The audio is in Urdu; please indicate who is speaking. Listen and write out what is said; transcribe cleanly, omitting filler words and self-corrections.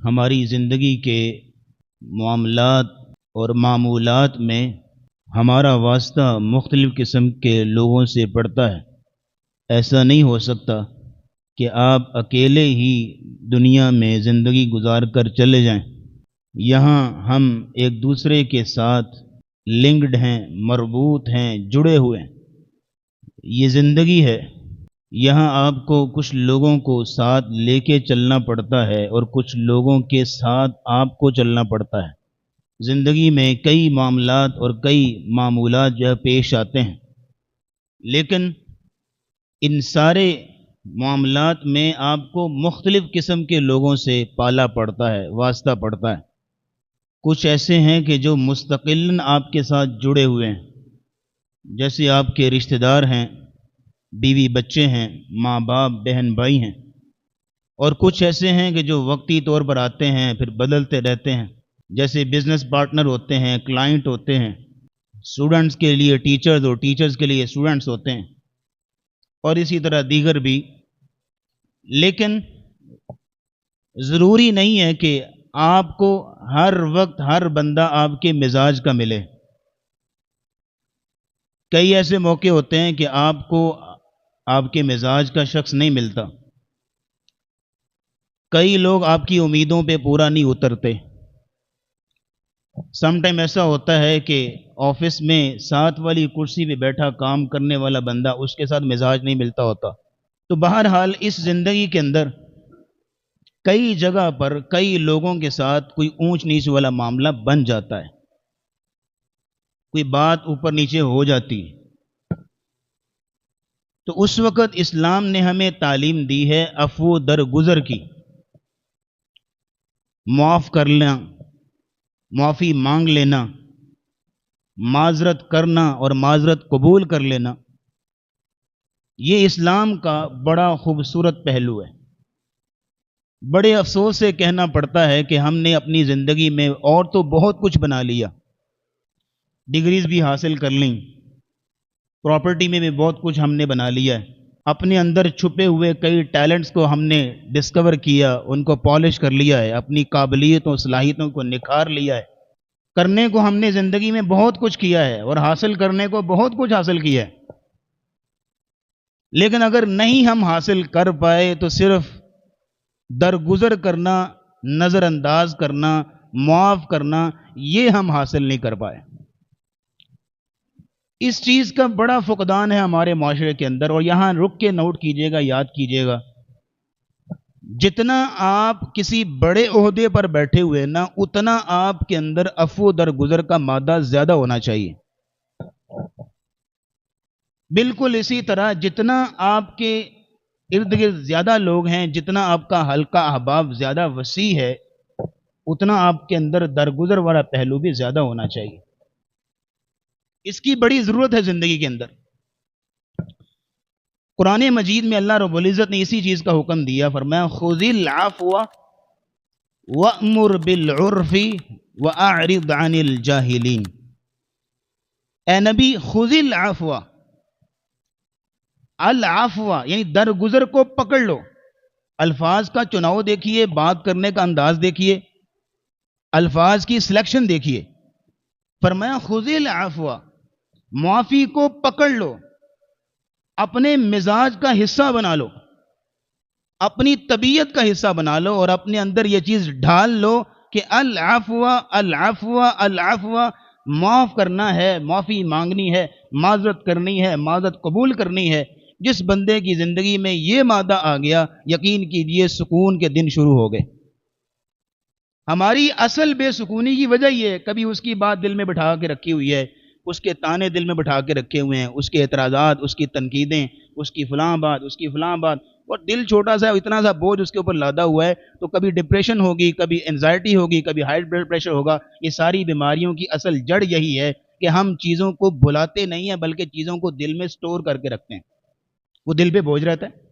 Speaker 1: ہماری زندگی کے معاملات اور معمولات میں ہمارا واسطہ مختلف قسم کے لوگوں سے پڑتا ہے۔ ایسا نہیں ہو سکتا کہ آپ اکیلے ہی دنیا میں زندگی گزار کر چلے جائیں۔ یہاں ہم ایک دوسرے کے ساتھ لنکڈ ہیں، مربوط ہیں، جڑے ہوئے ہیں۔ یہ زندگی ہے۔ یہاں آپ کو کچھ لوگوں کو ساتھ لے کے چلنا پڑتا ہے اور کچھ لوگوں کے ساتھ آپ کو چلنا پڑتا ہے۔ زندگی میں کئی معاملات اور کئی معمولات جو پیش آتے ہیں، لیکن ان سارے معاملات میں آپ کو مختلف قسم کے لوگوں سے پالا پڑتا ہے، واسطہ پڑتا ہے۔ کچھ ایسے ہیں کہ جو مستقلاً آپ کے ساتھ جڑے ہوئے ہیں، جیسے آپ کے رشتہ دار ہیں، بیوی بچے ہیں، ماں باپ بہن بھائی ہیں، اور کچھ ایسے ہیں کہ جو وقتی طور پر آتے ہیں پھر بدلتے رہتے ہیں، جیسے بزنس پارٹنر ہوتے ہیں، کلائنٹ ہوتے ہیں، اسٹوڈنٹس کے لیے ٹیچرز اور ٹیچرز کے لیے اسٹوڈنٹس ہوتے ہیں، اور اسی طرح دیگر بھی۔ لیکن ضروری نہیں ہے کہ آپ کو ہر وقت ہر بندہ آپ کے مزاج کا ملے۔ کئی ایسے موقع ہوتے ہیں کہ آپ کو آپ کے مزاج کا شخص نہیں ملتا۔ کئی لوگ آپ کی امیدوں پہ پورا نہیں اترتے۔ سم ٹائم ایسا ہوتا ہے کہ آفس میں ساتھ والی کرسی پہ بیٹھا کام کرنے والا بندہ، اس کے ساتھ مزاج نہیں ملتا ہوتا۔ تو بہرحال اس زندگی کے اندر کئی جگہ پر کئی لوگوں کے ساتھ کوئی اونچ نیچ والا معاملہ بن جاتا ہے، کوئی بات اوپر نیچے ہو جاتی ہے۔ تو اس وقت اسلام نے ہمیں تعلیم دی ہے عفو درگزر کی، معاف کر لینا، معافی مانگ لینا، معذرت کرنا اور معذرت قبول کر لینا۔ یہ اسلام کا بڑا خوبصورت پہلو ہے۔ بڑے افسوس سے کہنا پڑتا ہے کہ ہم نے اپنی زندگی میں اور تو بہت کچھ بنا لیا، ڈگریز بھی حاصل کر لیں، پراپرٹی میں بھی بہت کچھ ہم نے بنا لیا ہے، اپنے اندر چھپے ہوئے کئی ٹیلنٹس کو ہم نے ڈسکور کیا، ان کو پالش کر لیا ہے، اپنی قابلیتوں صلاحیتوں کو نکھار لیا ہے۔ کرنے کو ہم نے زندگی میں بہت کچھ کیا ہے اور حاصل کرنے کو بہت کچھ حاصل کیا ہے، لیکن اگر نہیں ہم حاصل کر پائے تو صرف درگزر کرنا، نظر انداز کرنا، معاف کرنا، یہ ہم حاصل نہیں کر پائے۔ اس چیز کا بڑا فقدان ہے ہمارے معاشرے کے اندر، اور یہاں رک کے نوٹ کیجئے گا، یاد کیجئے گا، جتنا آپ کسی بڑے عہدے پر بیٹھے ہوئے نا، اتنا آپ کے اندر عفو درگزر کا مادہ زیادہ ہونا چاہیے۔ بالکل اسی طرح جتنا آپ کے ارد گرد زیادہ لوگ ہیں، جتنا آپ کا حلقہ احباب زیادہ وسیع ہے، اتنا آپ کے اندر درگزر والا پہلو بھی زیادہ ہونا چاہیے۔ اس کی بڑی ضرورت ہے زندگی کے اندر۔ قرآن مجید میں اللہ رب العزت نے اسی چیز کا حکم دیا، فرمایا خذ العفو وأمر بالعرف وأعرض عن الجاہلین۔ اے نبی خذ العفو، العفو یعنی درگزر کو پکڑ لو۔ الفاظ کا چناؤ دیکھیے، بات کرنے کا انداز دیکھیے، الفاظ کی سلیکشن دیکھیے۔ فرمایا خذ العفو، معافی کو پکڑ لو، اپنے مزاج کا حصہ بنا لو، اپنی طبیعت کا حصہ بنا لو، اور اپنے اندر یہ چیز ڈھال لو کہ العفو العفو العفو، معاف کرنا ہے، معافی مانگنی ہے، معذرت کرنی ہے، معذرت قبول کرنی ہے۔ جس بندے کی زندگی میں یہ مادہ آ گیا، یقین کیجئے سکون کے دن شروع ہو گئے۔ ہماری اصل بے سکونی کی وجہ یہ ہے، کبھی اس کی بات دل میں بٹھا کے رکھی ہوئی ہے، اس کے تانے دل میں بٹھا کے رکھے ہوئے ہیں، اس کے اعتراضات، اس کی تنقیدیں، اس کی فلاں بات، اس کی فلاں بات، اور دل چھوٹا سا اتنا سا بوجھ اس کے اوپر لادا ہوا ہے، تو کبھی ڈپریشن ہوگی، کبھی انزائٹی ہوگی، کبھی ہائی بلڈ پریشر ہوگا۔ یہ ساری بیماریوں کی اصل جڑ یہی ہے کہ ہم چیزوں کو بھلاتے نہیں ہیں، بلکہ چیزوں کو دل میں سٹور کر کے رکھتے ہیں، وہ دل پہ بوجھ رہتا ہے۔